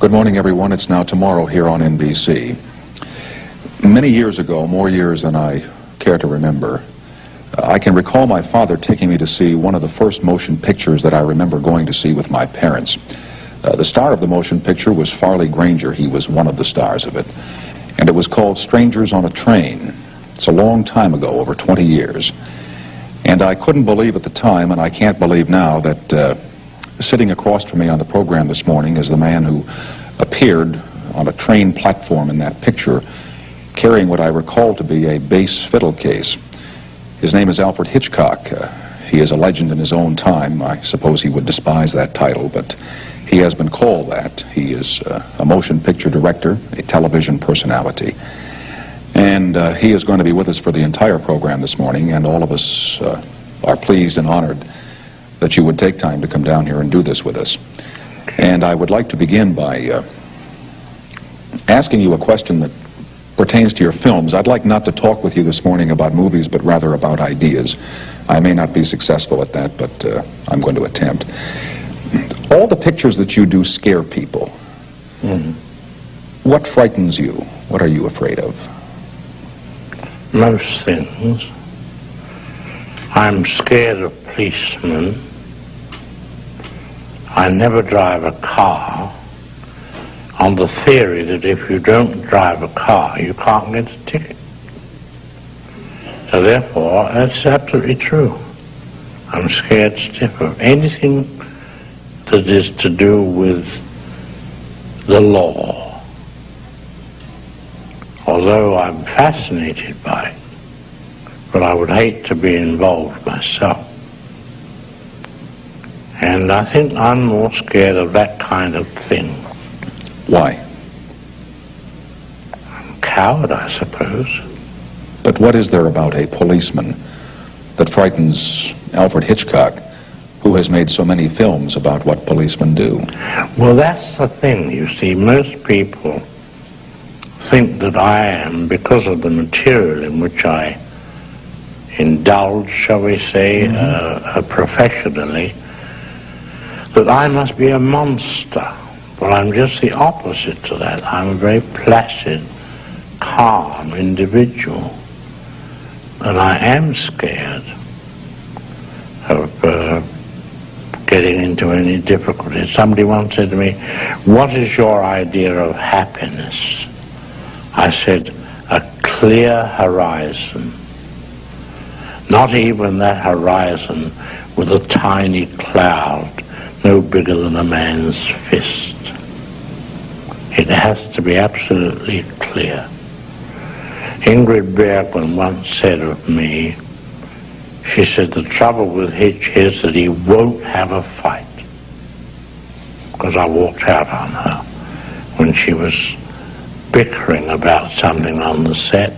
Good morning, everyone. It's now tomorrow here on NBC. Many years ago, more years than I care to remember, I can recall my father taking me to see one of the first motion pictures that I remember going to see with my parents. The star of the motion picture was Farley Granger. He was one of the stars of it. And it was called Strangers on a Train. It's a long time ago, over 20 years. And I couldn't believe at the time, and I can't believe now, that sitting across from me on the program this morning is the man who appeared on a train platform in that picture carrying what I recall to be a bass fiddle case. His name is Alfred Hitchcock. He is a legend in his own time. I suppose he would despise that title, but he has been called that. He is a motion picture director, a television personality. And he is going to be with us for the entire program this morning, and all of us are pleased and honored that you would take time to come down here and do this with us. And I would like to begin by asking you a question that pertains to your films. I'd like not to talk with you this morning about movies, but rather about ideas. I may not be successful at that, but I'm going to attempt. All the pictures that you do scare people. Mm-hmm. What frightens you? What are you afraid of? Most things. I'm scared of policemen. I never drive a car on the theory that if you don't drive a car, you can't get a ticket. So therefore, that's absolutely true. I'm scared stiff of anything that is to do with the law. Although I'm fascinated by it, but I would hate to be involved myself. And I think I'm more scared of that kind of thing. Why? I'm a coward, I suppose. But what is there about a policeman that frightens Alfred Hitchcock, who has made so many films about what policemen do? Well, that's the thing, you see. Most people think that I am, because of the material in which I indulge, shall we say, professionally, that I must be a monster. Well, I'm just the opposite to that. I'm a very placid, calm individual. And I am scared of getting into any difficulty. Somebody once said to me, "What is your idea of happiness?" I said, "A clear horizon." Not even that horizon with a tiny cloud no bigger than a man's fist. It has to be absolutely clear. Ingrid Bergman once said of me, she said, the trouble with Hitch is that he won't have a fight. Because I walked out on her when she was bickering about something on the set.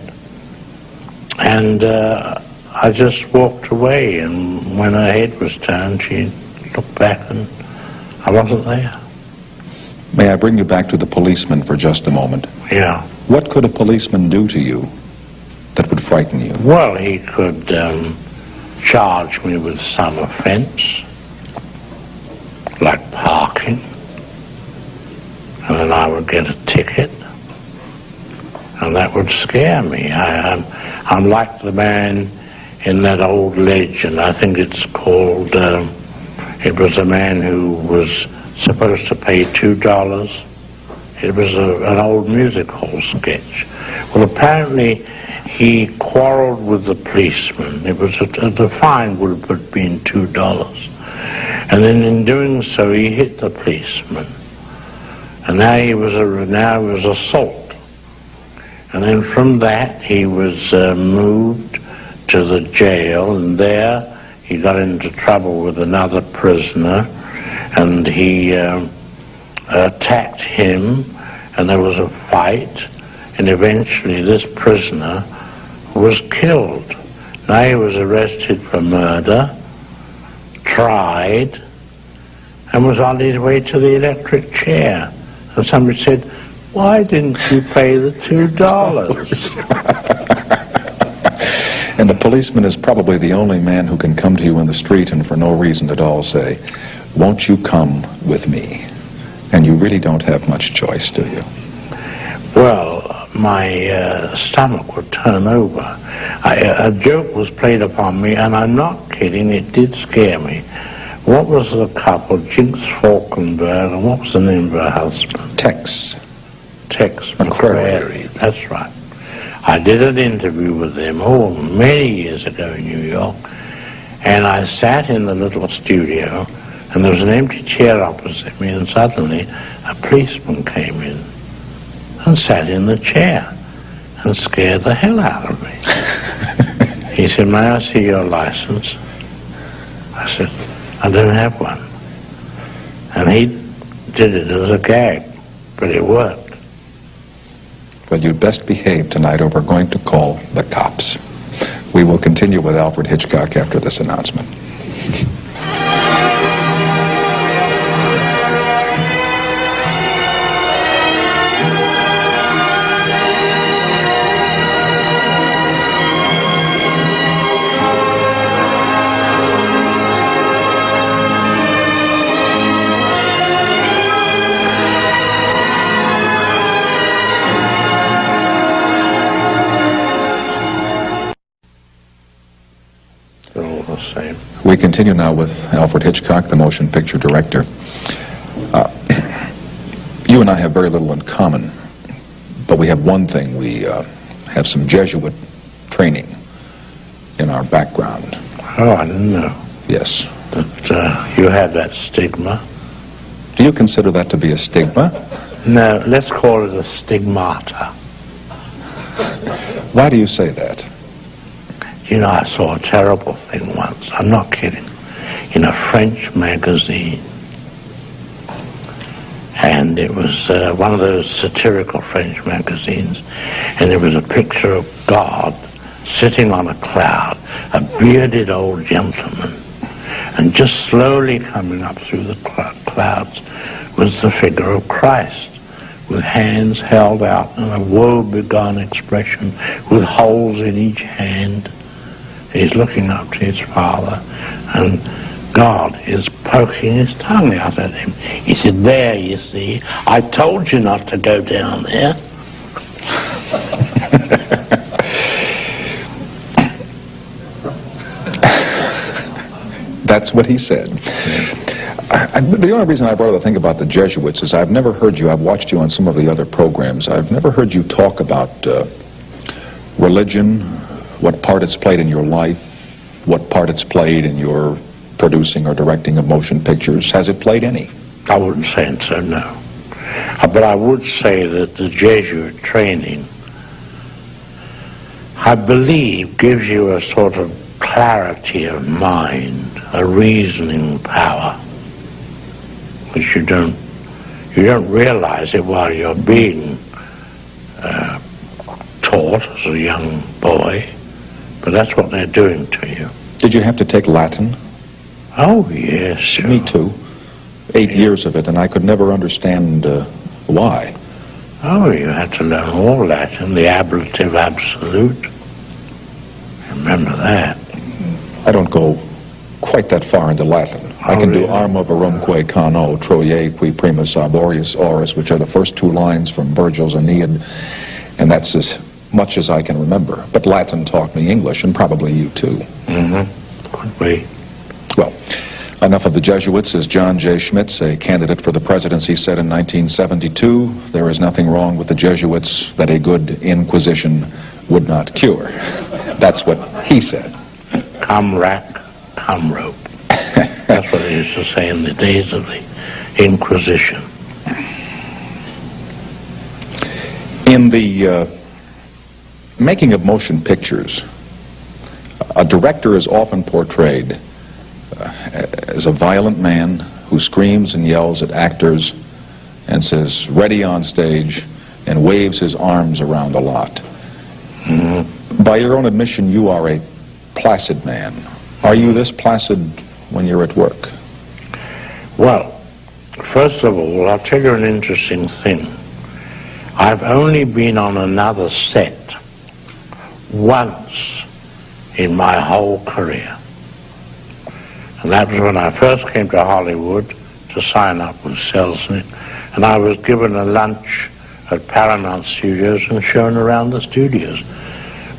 And I just walked away, and when her head was turned, she looked back and I wasn't there. May I bring you back to the policeman for just a moment? Yeah. What could a policeman do to you that would frighten you? Well, he could charge me with some offense, like parking, and then I would get a ticket, and that would scare me. I'm like the man in that old legend. I think it's called, it was a man who was supposed to pay $2. It was an old music hall sketch. Well, apparently he quarreled with the policeman. It was the fine would have been $2. And then in doing so, he hit the policeman. And now he was assault. And then from that, he was moved to the jail, and there he got into trouble with another prisoner, and he attacked him, and there was a fight, and eventually this prisoner was killed. Now he was arrested for murder, tried, and was on his way to the electric chair. And somebody said, "Why didn't you pay the $2? And the policeman is probably the only man who can come to you in the street and for no reason at all say, "Won't you come with me?" And you really don't have much choice, do you? Well, my stomach would turn over. A joke was played upon me, and I'm not kidding, it did scare me. What was the couple, Jinx Falkenberg, and what was the name of her husband? Tex. Tex McCrary. That's right. I did an interview with them, many years ago in New York, and I sat in the little studio, and there was an empty chair opposite me, and suddenly a policeman came in and sat in the chair and scared the hell out of me. He said, "May I see your license?" I said, "I don't have one." And he did it as a gag, but it worked. Well, you'd best behave tonight or we're going to call the cops. We will continue with Alfred Hitchcock after this announcement. We continue now with Alfred Hitchcock, the motion picture director. You and I have very little in common, but we have one thing. We have some Jesuit training in our background. Oh, I didn't know. Yes. That you have that stigma. Do you consider that to be a stigma? No, let's call it a stigmata. Why do you say that? You know, I saw a terrible thing once, I'm not kidding, in a French magazine. And it was one of those satirical French magazines, and there was a picture of God sitting on a cloud, a bearded old gentleman, and just slowly coming up through the clouds was the figure of Christ, with hands held out and a woe-begone expression, with holes in each hand. He's looking up to his Father, and God is poking his tongue out at him. He said, "There, you see, I told you not to go down there." That's what he said. The only reason I brought up the thing about the Jesuits is I've never heard you, I've watched you on some of the other programs, I've never heard you talk about religion, what part it's played in your life, what part it's played in your producing or directing of motion pictures. Has it played any? I wouldn't say so, no. But I would say that the Jesuit training, I believe, gives you a sort of clarity of mind, a reasoning power, which you don't realize it while you're being taught as a young boy. But that's what they're doing to you. Did you have to take Latin? Oh, yes, sure. Me too. 8 years of it, and I could never understand why. Oh, you had to learn all Latin, the ablative absolute. Remember that. I don't go quite that far into Latin. I can do arma verumque cano, troie qui primus arborius oris, which are the first two lines from Virgil's Aeneid, and that's as much as I can remember. But Latin taught me English, and probably you too. Mm-hmm. Could be. Well, enough of the Jesuits. As John J. Schmitz, a candidate for the presidency, said in 1972, there is nothing wrong with the Jesuits that a good inquisition would not cure. That's what he said. Come rack, come rope. That's what they used to say in the days of the Inquisition. In the making of motion pictures, a director is often portrayed as a violent man who screams and yells at actors and says, "Ready on stage," and waves his arms around a lot. Mm-hmm. By your own admission, you are a placid man. Are you this placid when you're at work? Well, first of all, I'll tell you an interesting thing. I've only been on another set once in my whole career. And that was when I first came to Hollywood to sign up with Selznick, and I was given a lunch at Paramount Studios and shown around the studios.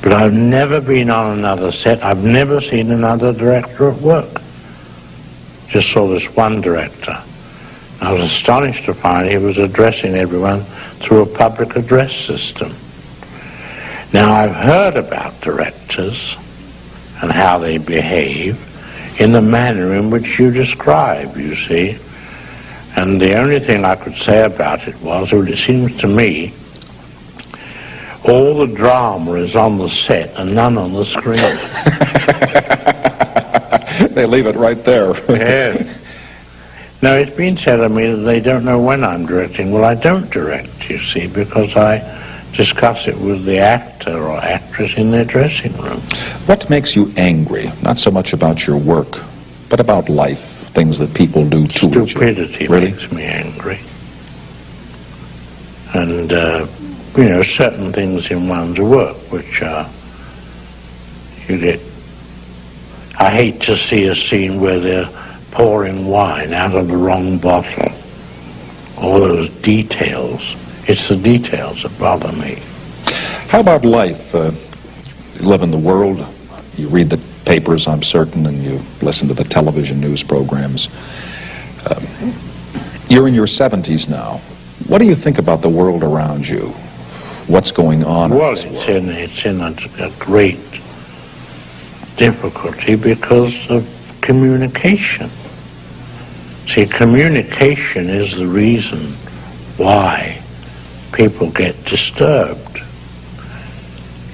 But I've never been on another set. I've never seen another director at work. Just saw this one director. I was astonished to find he was addressing everyone through a public address system. Now, I've heard about directors and how they behave in the manner in which you describe, you see. And the only thing I could say about it was, well, it seems to me, all the drama is on the set and none on the screen. They leave it right there. Yes. Now, it's been said of me that they don't know when I'm directing. Well, I don't direct, you see, because I discuss it with the actor or actress in their dressing room. What makes you angry? Not so much about your work, but about life, things that people do to each other. Stupidity Really? makes me angry. And, you know, certain things in one's work which you get... I hate to see a scene where they're pouring wine out of the wrong bottle. All those details. It's the details that bother me. How about life? You live in the world, you read the papers, I'm certain, and you listen to the television news programs. You're in your 70s now. What do you think about the world around you? What's going on? Well, it's in a great difficulty because of communication. See, communication is the reason why people get disturbed.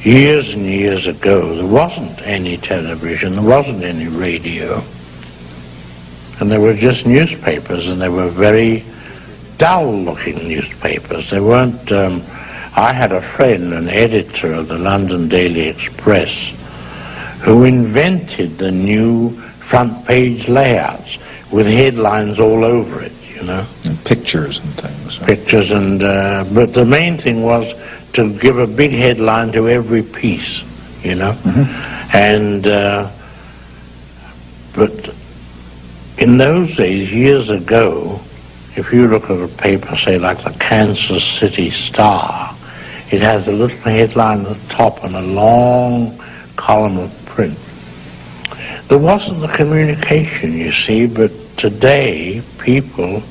Years and years ago, there wasn't any television, there wasn't any radio, and there were just newspapers, and they were very dull-looking newspapers. They weren't... I had a friend, an editor of the London Daily Express, who invented the new front-page layouts with headlines all over it, you know. And pictures and things. Pictures and... but the main thing was to give a big headline to every piece, you know. Mm-hmm. And... but in those days, years ago, if you look at a paper, say, like the Kansas City Star, it has a little headline at the top and a long column of print. There wasn't the communication, you see, but today people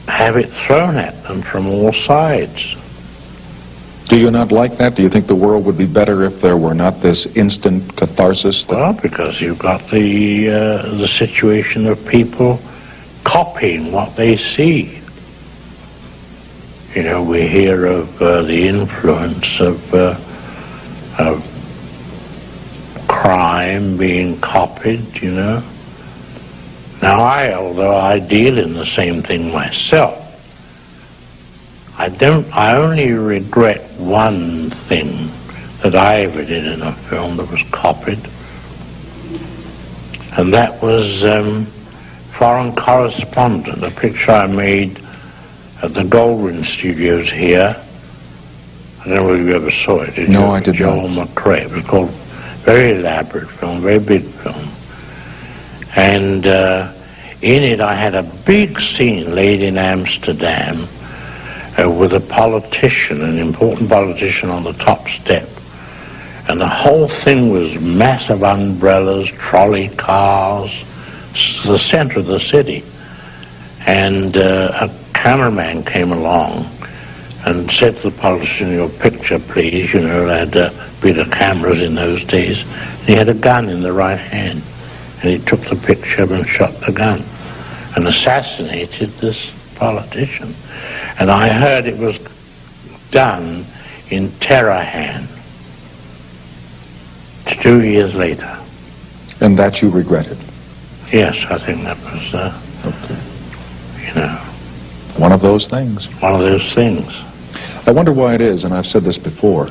have it thrown at them from all sides. Do you not like that? Do you think the world would be better if there were not this instant catharsis? Well, because you've got the situation of people copying what they see. You know, we hear of the influence of crime being copied, you know. Now, although I deal in the same thing myself, I only regret one thing that I ever did in a film that was copied, and that was Foreign Correspondent, a picture I made at the Goldwyn Studios here. I don't know whether you ever saw it. No, I did not. Joel McRae. It was called, very elaborate film, very big film. And in it I had a big scene laid in Amsterdam with a politician, an important politician on the top step. And the whole thing was massive umbrellas, trolley cars, the center of the city. And a cameraman came along and said to the politician, "Your picture, please." You know, they had bigger cameras in those days. And he had a gun in the right hand. And he took the picture and shot the gun and assassinated this politician. And I heard it was done in Tehran 2 years later. And that you regretted? Yes, I think that was, okay. You know. One of those things. One of those things. I wonder why it is, and I've said this before.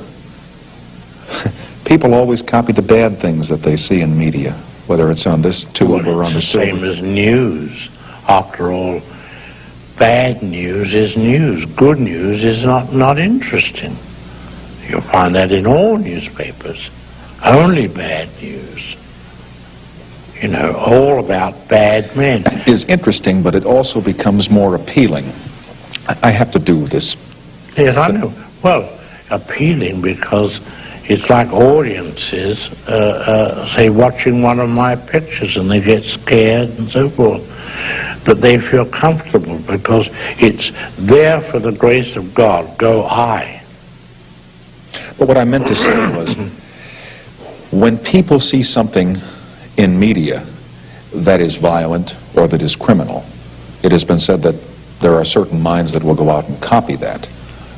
People always copy the bad things that they see in media, whether it's on this tube or on the same as news. After all, bad news is news. Good news is not interesting. You'll find that in all newspapers. Only bad news you know, all about bad men. Is interesting, but it also becomes more appealing. I have to do this. Yes, I know. Well, appealing because it's like audiences, say, watching one of my pictures and they get scared and so forth. But they feel comfortable because it's there for the grace of God. Go I. But what I meant to say was, when people see something in media that is violent or that is criminal, it has been said that there are certain minds that will go out and copy that.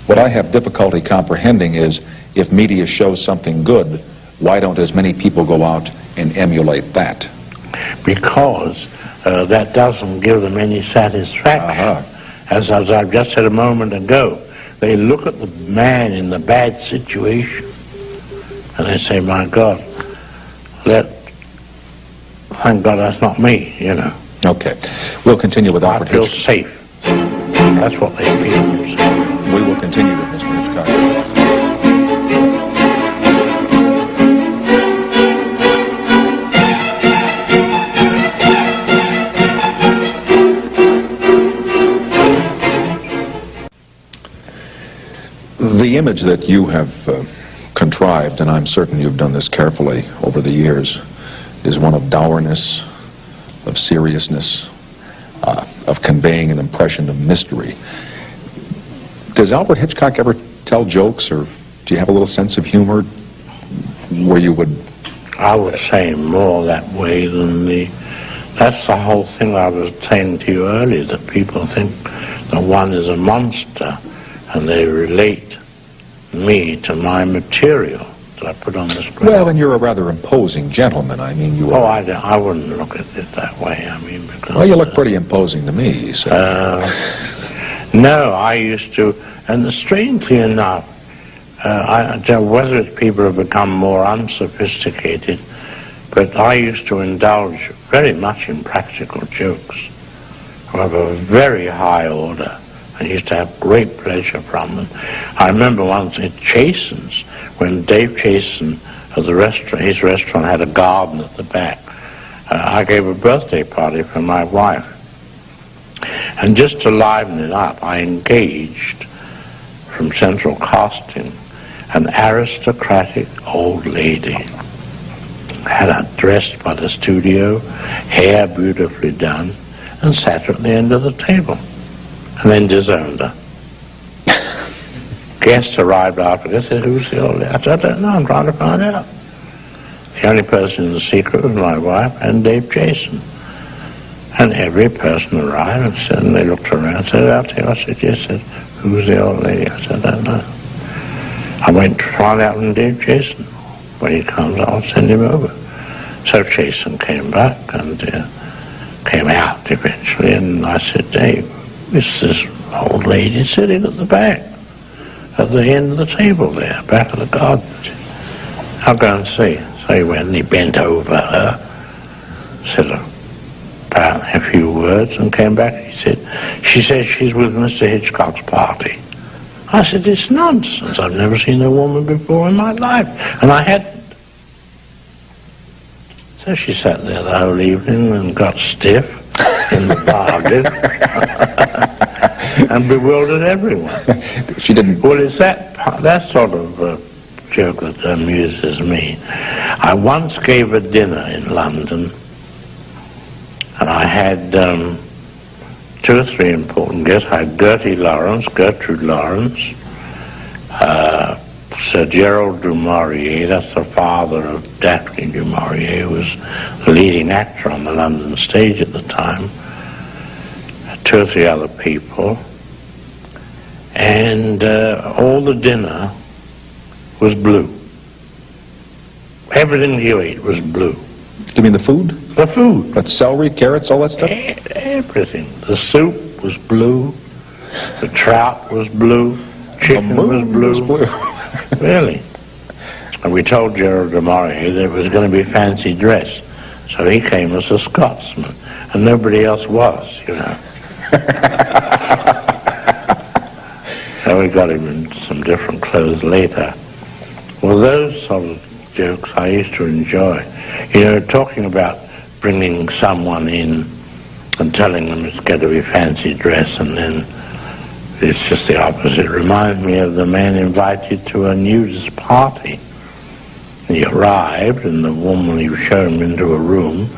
What I have difficulty comprehending is, if media shows something good, why don't as many people go out and emulate that? Because that doesn't give them any satisfaction. As I've just said a moment ago, they look at the man in the bad situation and they say, my God, thank God that's not me, you know. Okay. We'll continue with Alfred I feel Hitchcock. safe. That's what they feel themselves. We will continue with Mr. Hitchcock. The image that you have contrived, and I'm certain you've done this carefully over the years, is one of dourness, of seriousness, of conveying an impression of mystery. Does Alfred Hitchcock ever tell jokes, or do you have a little sense of humor where you would... I would say more that way than that's the whole thing I was saying to you earlier, that people think that one is a monster and they relate me to my material that I put on the screen. Well, and you're a rather imposing gentleman. I mean, you are... Oh, I wouldn't look at it that way. I mean, because... Well, you look pretty imposing to me, so... No, I used to, and strangely enough, I don't know whether it's people have become more unsophisticated, but I used to indulge very much in practical jokes of a very high order. I used to have great pleasure from them. I remember once at Chasen's, when Dave Chasen at the restaurant, his restaurant had a garden at the back. I gave a birthday party for my wife. And just to liven it up, I engaged from Central Casting an aristocratic old lady. Had her dressed by the studio, hair beautifully done, and sat her at the end of the table. And then disowned her. Guest arrived after this, said, who's the old lady? I said, I don't know, I'm trying to find out. The only person in the secret was my wife and Dave Jason. And every person arrived and said, and they looked around and said, out there. I said, yes. Said, who's the old lady? I said, I don't know. I went to find out from Dave Jason. When he comes, I'll send him over. So Jason came back and came out eventually, and I said, Dave, it's this old lady sitting at the back, at the end of the table there, back of the garden. I'll go and see. So he went and he bent over her, said apparently a few words, and came back and he said, she says she's with Mr. Hitchcock's party. I said, it's nonsense. I've never seen a woman before in my life. And I hadn't. So she sat there the whole evening and got stiff in the bargain and bewildered everyone. She didn't... Well, it's that sort of joke that amuses me. I once gave a dinner in London, and I had 2 or 3 important guests. I had Gertrude Lawrence, Sir Gerald du Maurier, that's the father of Daphne du Maurier, who was the leading actor on the London stage at the time, 2 or 3 other people, and all the dinner was blue. Everything you ate was blue. You mean the food? The food. But celery, carrots, all that stuff? Everything. The soup was blue. The trout was blue. Chicken was blue. Really. And we told Gerald du Maurier that it was going to be fancy dress. So he came as a Scotsman. And nobody else was, you know. And we got him in some different clothes later. Well, those sort of jokes I used to enjoy. You know, talking about bringing someone in and telling them it's got to be fancy dress, and then it's just the opposite. It reminds me of the man invited to a nudist party. He arrived, and the woman, he showed him into a room,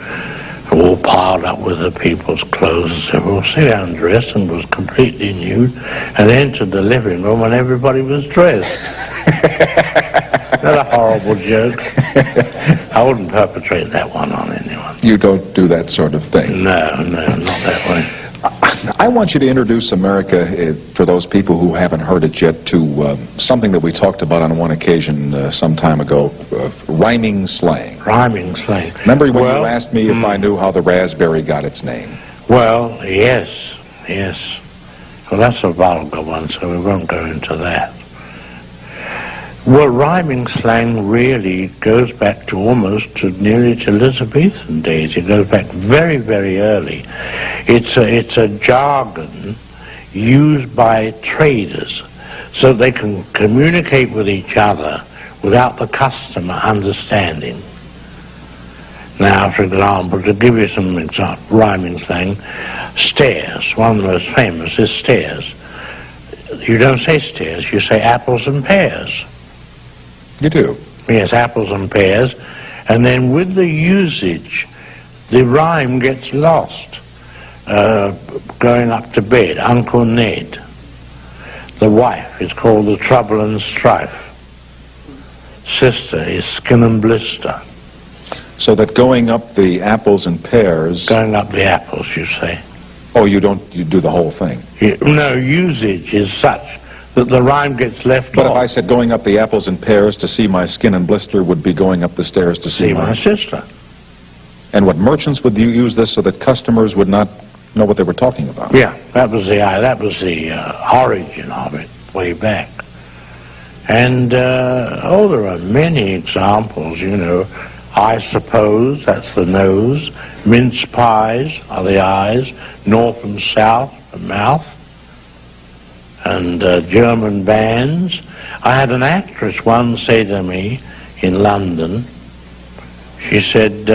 all piled up with the people's clothes, and said, well, sit down dressed, and was completely nude, and entered the living room, and everybody was dressed. Is that a horrible joke? I wouldn't perpetrate that one on anyone. You don't do that sort of thing. No, not that way. I want you to introduce America, for those people who haven't heard it yet, to something that we talked about on one occasion some time ago, rhyming slang. Rhyming slang. Remember when you asked me if I knew how the raspberry got its name? Well, yes. Well, that's a vulgar one, so we won't go into that. Well, rhyming slang really goes back to almost nearly to Elizabethan days. It goes back very, very early. It's a jargon used by traders so they can communicate with each other without the customer understanding. Now, for example, to give you some rhyming slang, stairs. One of the most famous is stairs. You don't say stairs, you say apples and pears. You do? Yes, apples and pears. And then with the usage, the rhyme gets lost. Going up to bed, Uncle Ned. The wife is called the trouble and strife. Sister is skin and blister. So that going up the apples and pears... Going up the apples, you say. Oh, you do the whole thing? No, usage is such that the rhyme gets left off. But if I said going up the apples and pears to see my skin and blister would be going up the stairs to see my sister. And what merchants would use this so that customers would not know what they were talking about? Yeah, that was the origin of it way back. And there are many examples, you know. I suppose, that's the nose. Mince pies are the eyes. North and south, the mouth. And German bands. I had an actress once say to me in London, she said,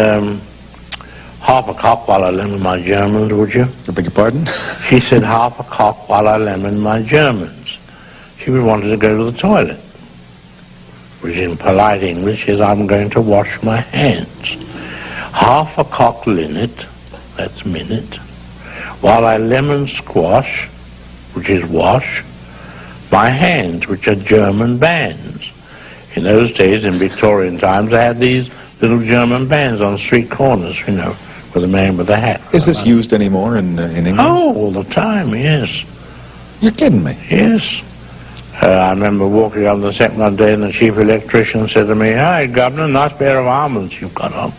half a cock while I lemon my Germans, would you? I beg your pardon? She said, half a cock while I lemon my Germans. She wanted to go to the toilet, which in polite English is, I'm going to wash my hands. Half a cock linnet, that's minute, while I lemon squash, which is wash, my hands, which are German bands. In those days, in Victorian times, I had these little German bands on street corners, you know, with the man with the hat. Is this used anymore in England? Oh, all the time, yes. You're kidding me? Yes. I remember walking on the set one day and the chief electrician said to me, "Hi, Governor, nice pair of almonds you've got on."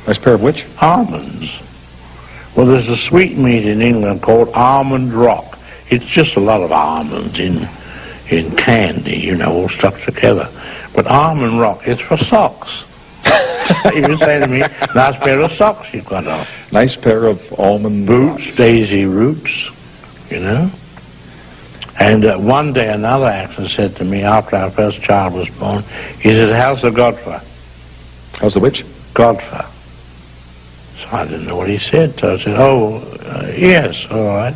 Nice pair of which? Almonds. Well, there's a sweetmeat in England called Almond Rock. It's just a lot of almonds in candy, you know, all stuck together. But Almond Rock is for socks. He would say to me, nice pair of socks you've got on. Nice pair of almond boots, rocks. Daisy roots, you know. And one day another actor said to me after our first child was born, he said, how's the Godfer? How's the which? Godfer. So I didn't know what he said, so I said, yes, all right.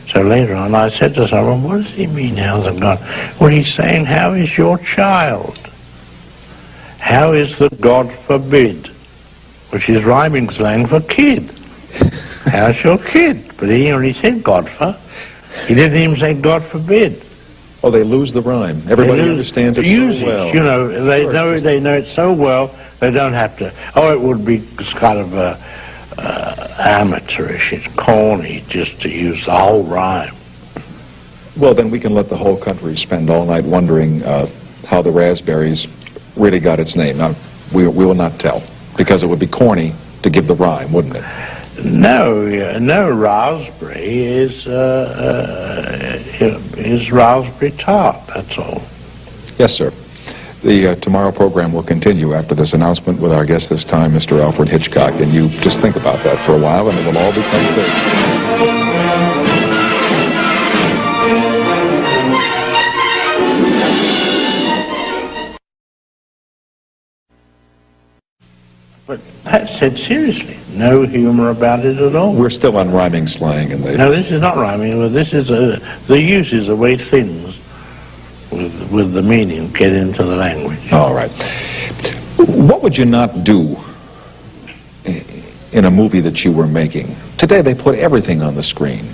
So later on I said to someone, what does he mean, how's the God? Well, he's saying, how is your child? How is the God forbid? Which is rhyming slang for kid. How's your kid? But he only said Godfer. He didn't even say God forbid. Oh, they lose the rhyme. Everybody understands it so well. You know, they know it so well, they don't have to. Oh, it would be kind of amateurish. It's corny just to use the whole rhyme. Well, then we can let the whole country spend all night wondering how the raspberries really got its name. Now, we will not tell, because it would be corny to give the rhyme, wouldn't it? No, raspberry is raspberry tart, that's all. Yes, sir. The tomorrow program will continue after this announcement with our guest this time, Mr. Alfred Hitchcock, and you just think about that for a while and it will all become clear. But that's said seriously. No humor about it at all. We're still on rhyming slang, and No, this is not rhyming. But this is the use is the way things with the meaning get into the language. All right. What would you not do in a movie that you were making? Today they put everything on the screen.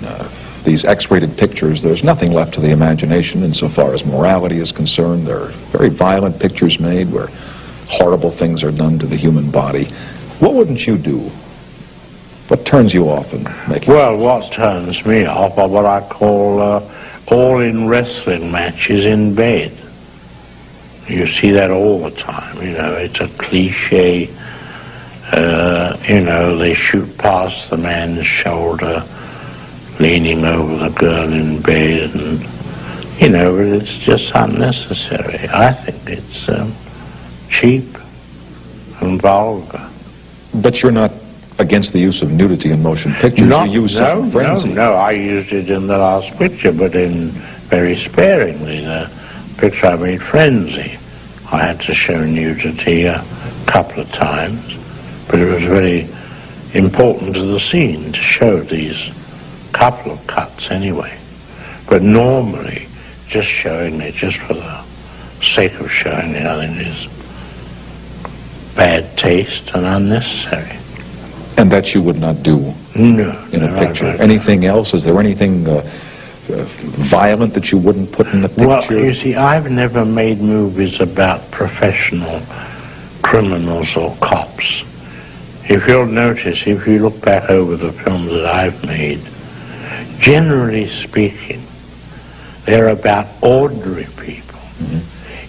These X-rated pictures, there's nothing left to the imagination insofar as morality is concerned. There are very violent pictures made where horrible things are done to the human body. What wouldn't you do? What turns you off in making? Well, what turns me off are what I call all-in wrestling matches in bed. You see that all the time. You know, it's a cliche. You know, they shoot past the man's shoulder, leaning over the girl in bed, and, you know, it's just unnecessary. I think it's cheap and vulgar. But you're not against the use of nudity in motion pictures. You use some frenzy. No, I used it in the last picture, but in very sparingly. The picture I made, Frenzy, I had to show nudity a couple of times, but it was very important to the scene to show these couple of cuts anyway. But normally, just showing it just for the sake of showing it, I think is bad taste and unnecessary. And that you would not do in a picture. Anything else? Is there anything violent that you wouldn't put in a picture? Well, you see, I've never made movies about professional criminals or cops. If you'll notice, if you look back over the films that I've made, generally speaking, they're about ordinary people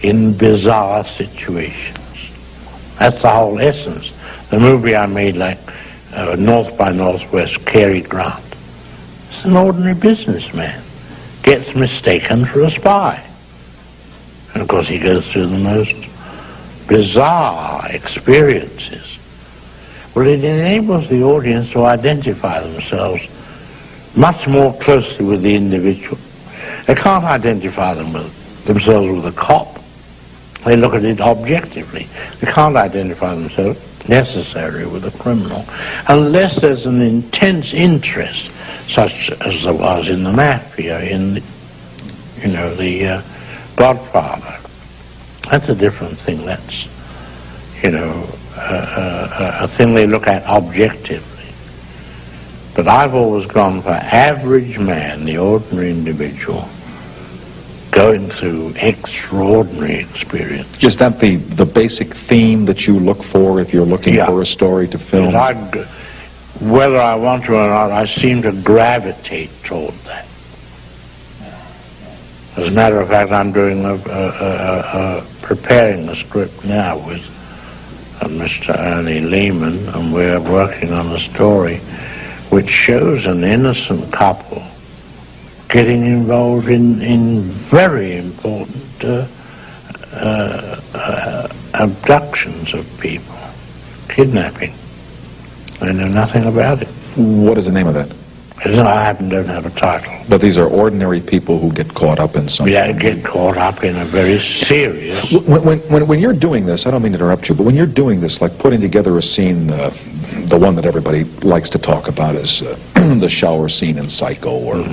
in bizarre situations. That's the whole essence. The movie I made, like North by Northwest, Cary Grant, it's an ordinary businessman, gets mistaken for a spy. And of course he goes through the most bizarre experiences. Well, it enables the audience to identify themselves much more closely with the individual. They can't identify themselves with a cop. They look at it objectively. They can't identify themselves necessarily with a criminal unless there's an intense interest, such as there was in the mafia, in the Godfather. That's a different thing. That's, a thing they look at objectively. But I've always gone for average man, the ordinary individual, going through extraordinary experience. Is that the basic theme that you look for if you're looking for a story to film? Whether I want to or not, I seem to gravitate toward that. As a matter of fact, I'm doing preparing the script now with Mr. Ernie Lehman, and we're working on a story which shows an innocent couple getting involved in very important abductions of people, kidnapping. I know nothing about it. What is the name of that? I don't have a title. But these are ordinary people who get caught up in something. Yeah, get caught up in a very serious... When you're doing this, I don't mean to interrupt you, but when you're doing this, like putting together a scene, the one that everybody likes to talk about is the shower scene in Psycho, or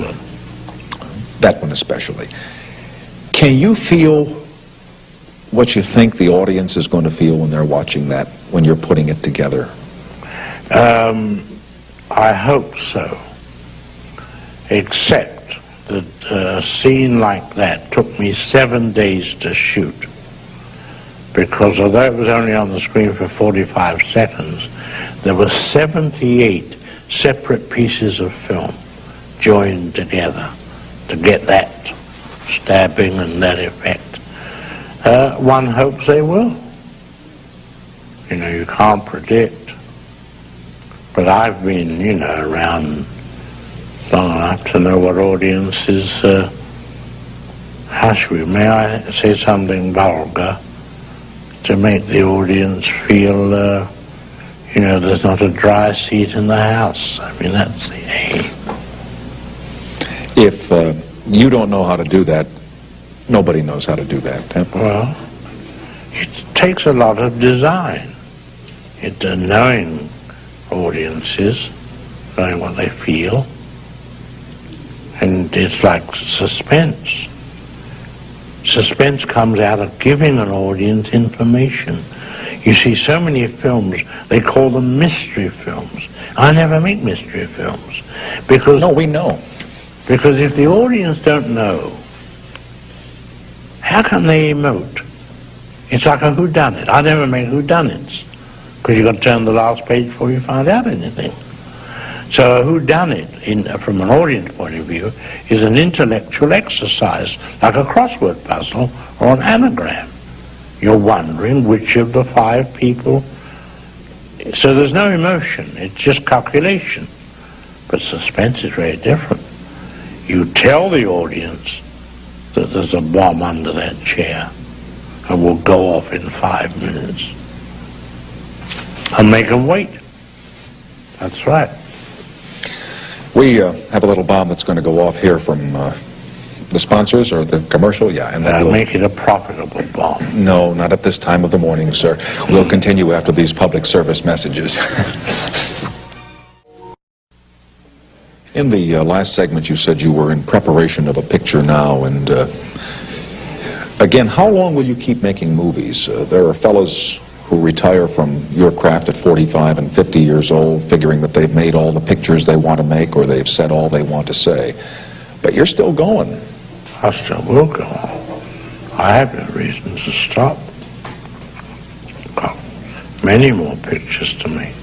that one especially. Can you feel what you think the audience is going to feel when they're watching that, when you're putting it together? I hope so. Except that a scene like that took me 7 days to shoot. Because although it was only on the screen for 45 seconds, there were 78 separate pieces of film joined together to get that stabbing and that effect. One hopes they will. You can't predict. But I've been, around long enough to know what audiences, may I say something vulgar, to make the audience feel, there's not a dry seat in the house. I mean, that's the aim. If you don't know how to do that, nobody knows how to do that. Well, it takes a lot of design. knowing audiences, knowing what they feel, and it's like suspense. Suspense comes out of giving an audience information. You see so many films, they call them mystery films. I never make mystery films because... No, we know. Because if the audience don't know, how can they emote? It's like a whodunit. I never make whodunits because you've got to turn the last page before you find out anything. So a whodunit, from an audience point of view, is an intellectual exercise, like a crossword puzzle or an anagram. You're wondering which of the 5 people... So there's no emotion, it's just calculation. But suspense is very different. You tell the audience that there's a bomb under that chair and will go off in 5 minutes. And make them wait. That's right. We have a little bomb that's going to go off here from the sponsors or the commercial, yeah. And then we'll make it a profitable bomb. No, not at this time of the morning, sir. We'll continue after these public service messages. In the last segment, you said you were in preparation of a picture now, and again, how long will you keep making movies? There are fellows who retire from your craft at 45 and 50 years old, figuring that they've made all the pictures they want to make or they've said all they want to say. But you're still going. I still will go on. I have no reason to stop. Got many more pictures to make.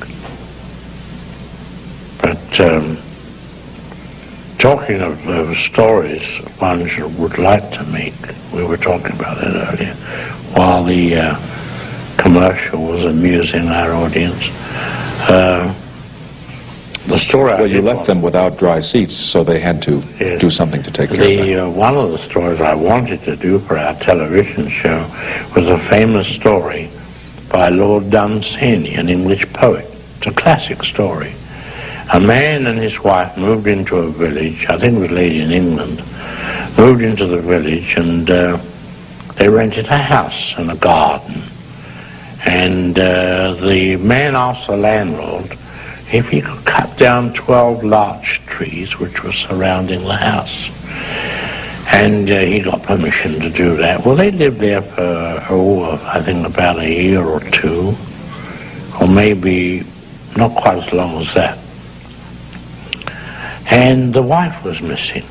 But talking of stories one would like to make, we were talking about that earlier, while the commercial was amusing our audience. The story well, you left them without dry seats, so they had to do something to take care of that. One of the stories I wanted to do for our television show was a famous story by Lord Dunsany, an English poet. It's a classic story. A man and his wife moved into a village, I think it was late in England, moved into the village, and they rented a house and a garden. And the man asked the landlord if he could cut down 12 larch trees which were surrounding the house. And he got permission to do that. Well, they lived there for, I think about a year or 2, or maybe not quite as long as that. And the wife was missing.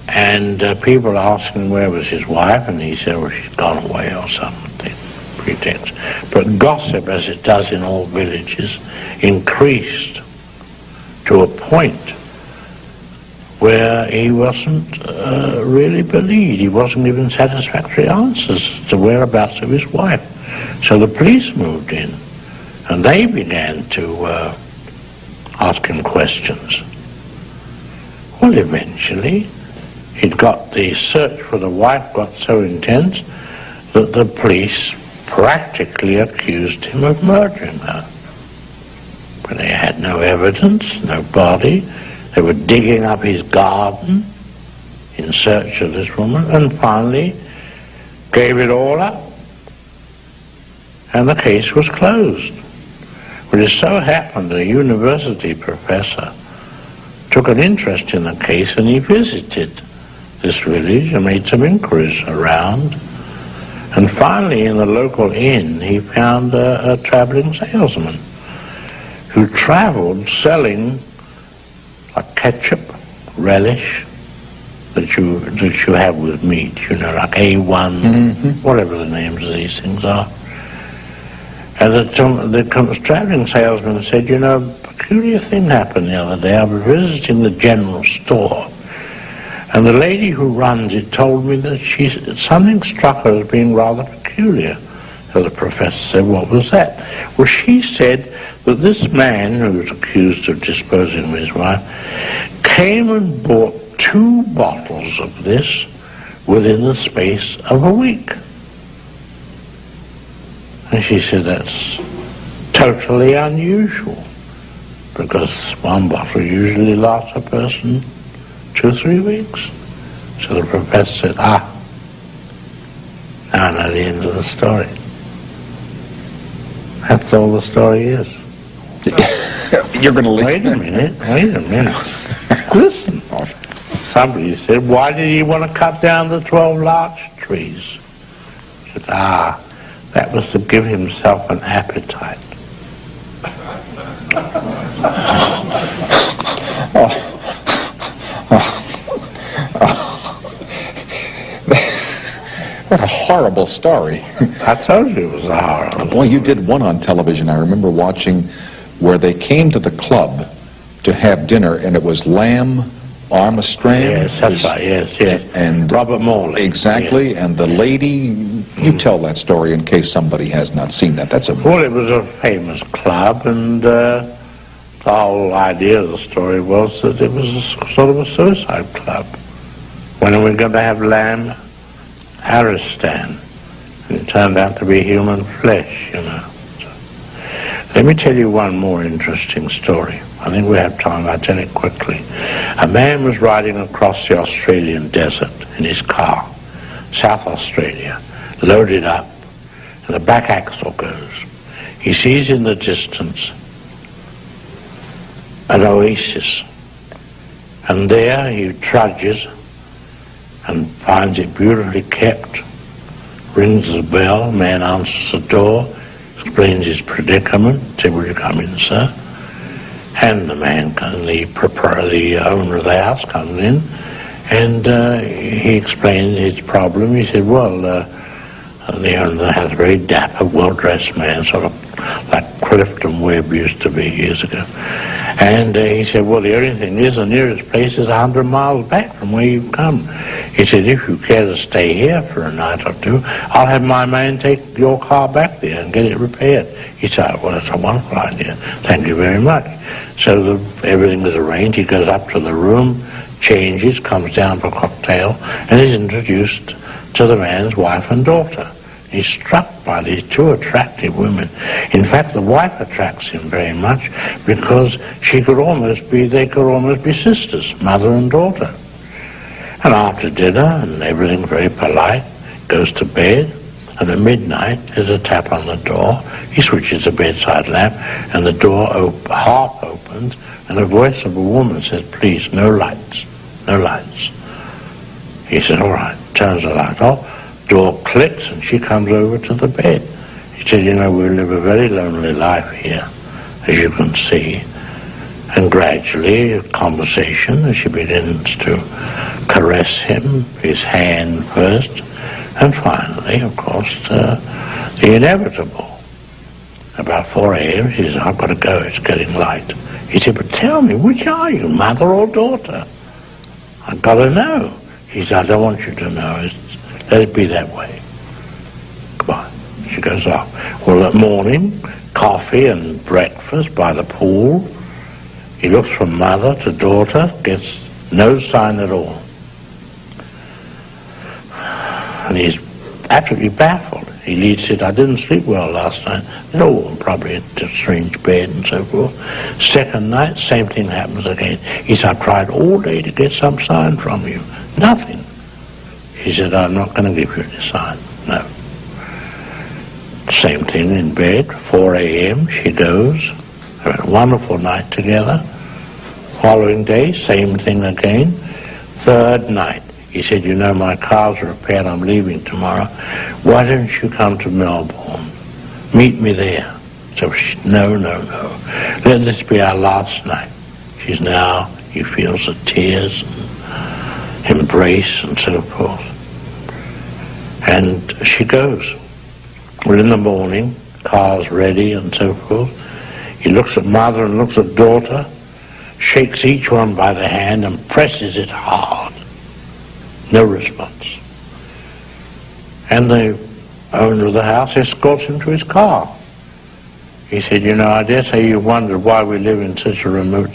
And people asking where was his wife, and he said, well, she's gone away or something, pretext. But gossip, as it does in all villages, increased to a point where he wasn't really believed. He wasn't given satisfactory answers as to whereabouts of his wife. So the police moved in, and they began to ask him questions. Well, eventually, the search for the wife got so intense that the police practically accused him of murdering her. But they had no evidence, no body. They were digging up his garden in search of this woman, and finally gave it all up. And the case was closed. But it so happened a university professor took an interest in the case, and he visited this village and made some inquiries around. And finally, in the local inn, he found a traveling salesman who traveled selling like ketchup, relish, that you have with meat, like A1, whatever the names of these things are. And the traveling salesman said, a peculiar thing happened the other day. I was visiting the general store, and the lady who runs it told me that something struck her as being rather peculiar. So the professor said, what was that? Well, she said that this man, who was accused of disposing of his wife, came and bought 2 bottles of this within the space of a week. And she said, that's totally unusual, because one bottle usually lasts a person 2 or 3 weeks. So the professor said, now I know the end of the story. That's all the story is. You're going to leave. Wait a minute. Listen. Somebody said, why did he want to cut down the 12 larch trees? I said, that was to give himself an appetite. What a horrible story. I told you it was a horrible Boy, you did one on television I remember watching where they came to the club to have dinner, and it was lamb armistrand. Yes, that's right, yes. And Robert Morley. Exactly, yes. And the lady, you tell that story in case somebody has not seen that. That's a... Well, it was a famous club, and the whole idea of the story was that it was sort of a suicide club. When are we going to have lamb aristan? And it turned out to be human flesh, you know. So, let me tell you one more interesting story. I think we have time. I'll tell it quickly. A man was riding across the Australian desert in his car, South Australia, loaded up, and the back axle goes. He sees in the distance an oasis, and there he trudges and finds it beautifully kept, rings the bell, man answers the door, explains his predicament, said, will you come in, sir? And the man, the owner of the house comes in, and he explains his problem. He said, well, the owner of the house, a very dapper, well-dressed man, sort of like Clifton Webb used to be years ago. And he said, well, the only thing is the nearest place is 100 miles back from where you've come. He said, if you care to stay here for a night or two, I'll have my man take your car back there and get it repaired. He said, well, that's a wonderful idea. Thank you very much. So everything was arranged. He goes up to the room, changes, comes down for a cocktail, and is introduced to the man's wife and daughter. He's struck by these two attractive women. In fact, the wife attracts him very much because they could almost be sisters, mother and daughter. And after dinner, and everything very polite, goes to bed, and at midnight there's a tap on the door. He switches the bedside lamp, and the door half opens, and the voice of a woman says, please, no lights, no lights. He says, all right, turns the light off. Door clicks, and she comes over to the bed. He said, you know, we live a very lonely life here, as you can see. And gradually, a conversation, as she begins to caress him, his hand first, and finally, of course, the inevitable. About 4 a.m., she says, I've got to go, it's getting light. He said, but tell me, which are you, mother or daughter? I've got to know. She said, I don't want you to know. Let it be that way. Goodbye. She goes off. Well, that morning, coffee and breakfast by the pool. He looks from mother to daughter, gets no sign at all. And he's absolutely baffled. He said, I didn't sleep well last night. No, probably a strange bed and so forth. Second night, same thing happens again. He said, I tried all day to get some sign from you. Nothing. She said, I'm not going to give you any sign. No. Same thing in bed, 4 a.m., she goes. They had a wonderful night together. Following day, same thing again. Third night, he said, you know, my car's repaired, I'm leaving tomorrow. Why don't you come to Melbourne? Meet me there. So she said, no. Let this be our last night. He feels the tears and embrace and so forth. And she goes. Well, in the morning, car's ready and so forth. He looks at mother and looks at daughter, shakes each one by the hand and presses it hard. No response. And the owner of the house escorts him to his car. He said, you know, I dare say you wondered why we live in such a remote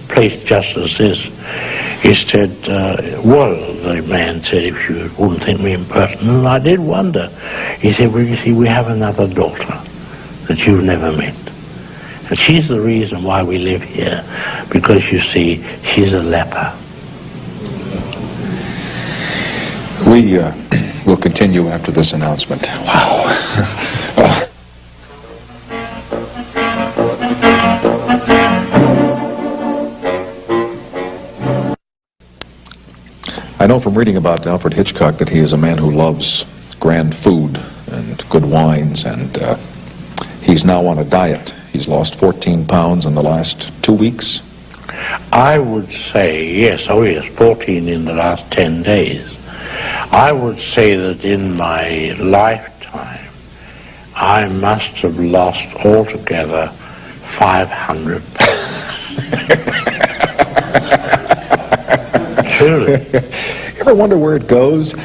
place just as this. He said, well, the man said, if you wouldn't think me impertinent, I did wonder. He said, well, you see, we have another daughter that you've never met. And she's the reason why we live here, because, you see, she's a leper. We will continue after this announcement. Wow. I know from reading about Alfred Hitchcock that he is a man who loves grand food and good wines, and he's now on a diet. He's lost 14 pounds in the last 2 weeks. I would say, yes, 14 in the last 10 days. I would say that in my lifetime, I must have lost altogether 500 pounds. Truly. You ever wonder where it goes?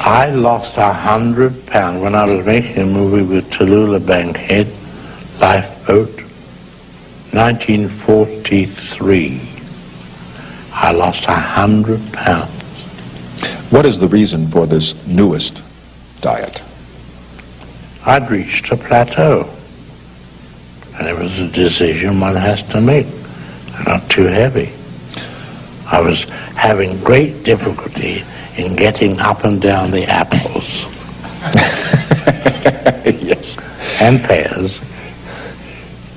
I lost 100 pounds when I was making a movie with Tallulah Bankhead, Lifeboat, 1943. I lost 100 pounds. What is the reason for this newest diet? I'd reached a plateau, and it was a decision one has to make. I got too heavy. I was having great difficulty in getting up and down the apples. Yes. And pears.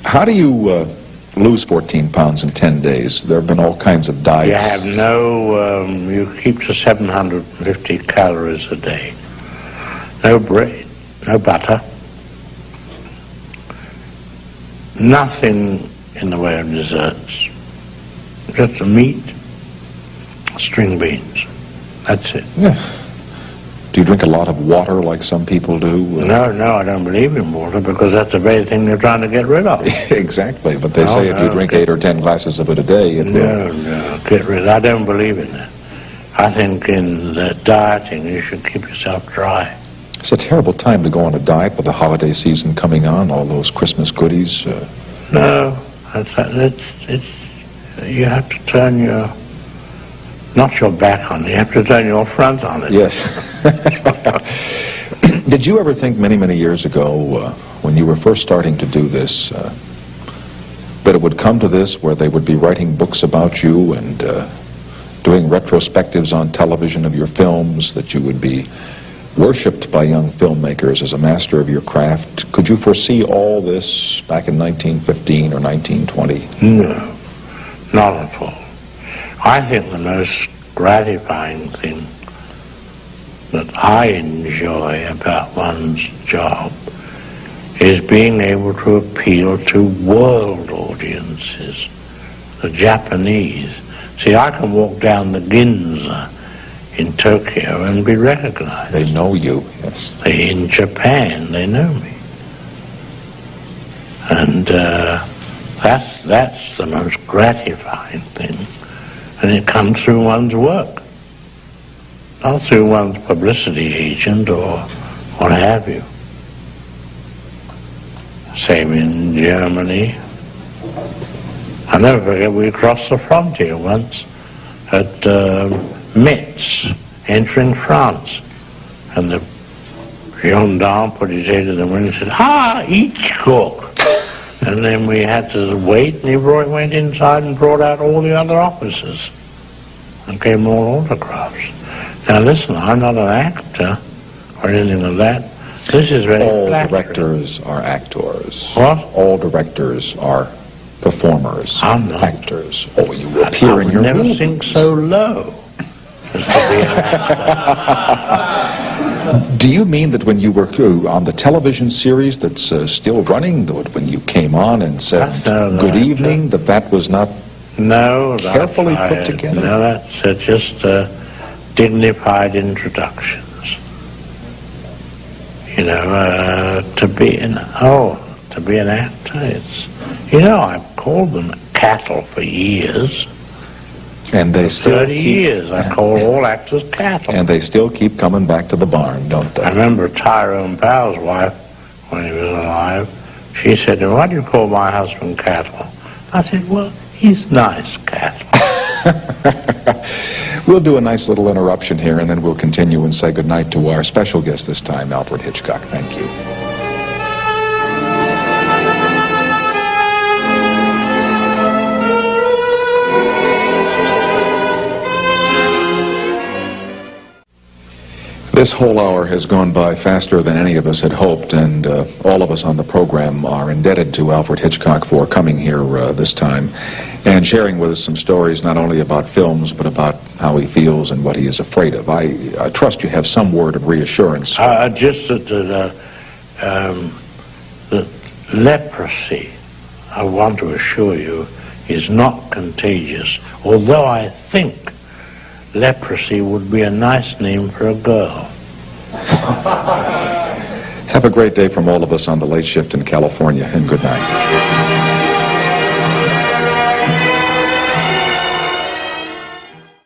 How do you lose 14 pounds in 10 days? There have been all kinds of diets. You have you keep to 750 calories a day. No bread, no butter, nothing in the way of desserts. Just meat, string beans. That's it. Yeah. Do you drink a lot of water like some people do? No, I don't believe in water because that's the very thing they're trying to get rid of. Exactly, but they say if you drink 8 or 10 glasses of it a day, it will. No, get rid of it. I don't believe in that. I think in the dieting you should keep yourself dry. It's a terrible time to go on a diet with the holiday season coming on, all those Christmas goodies. No, you have to turn not your back on it, you have to turn your front on it. Yes. Did you ever think many, many years ago, when you were first starting to do this, that it would come to this where they would be writing books about you and doing retrospectives on television of your films, that you would be worshipped by young filmmakers as a master of your craft? Could you foresee all this back in 1915 or 1920? No, not at all. I think the most gratifying thing that I enjoy about one's job is being able to appeal to world audiences, the Japanese. See, I can walk down the Ginza in Tokyo and be recognized. They know you, yes. In Japan, they know me. And that's the most gratifying thing. And it comes through one's work, not through one's publicity agent or what have you. Same in Germany. I never forget, we crossed the frontier once at Metz, entering France. And the gendarme put his head in the window and said, "Ah, Hitchcock!" And then we had to wait, and he went inside and brought out all the other officers and gave them all autographs. Now listen, I'm not an actor or anything like that. This is very All flattering. directors are actors. What? All directors are performers, I'm not. actors. Oh, you appear in your never movies. sink so low as to be an actor. Do you mean that when you were on the television series that's still running, that when you came on and said good evening, that was not No, carefully put together? No, that's just dignified introductions. You know, to be an actor, it's, I've called them cattle for years. And they still 30 years, I call all actors cattle. And they still keep coming back to the barn, don't they? I remember Tyrone Power's wife, when he was alive, she said, "Why do you call my husband cattle?" I said, "Well, he's nice cattle." We'll do a nice little interruption here, and then we'll continue and say goodnight to our special guest this time, Alfred Hitchcock. Thank you. This whole hour has gone by faster than any of us had hoped, and all of us on the program are indebted to Alfred Hitchcock for coming here this time and sharing with us some stories not only about films but about how he feels and what he is afraid of. I trust you have some word of reassurance. Just that leprosy, I want to assure you, is not contagious, although I think leprosy would be a nice name for a girl. Have a great day from all of us on the late shift in California, and good night.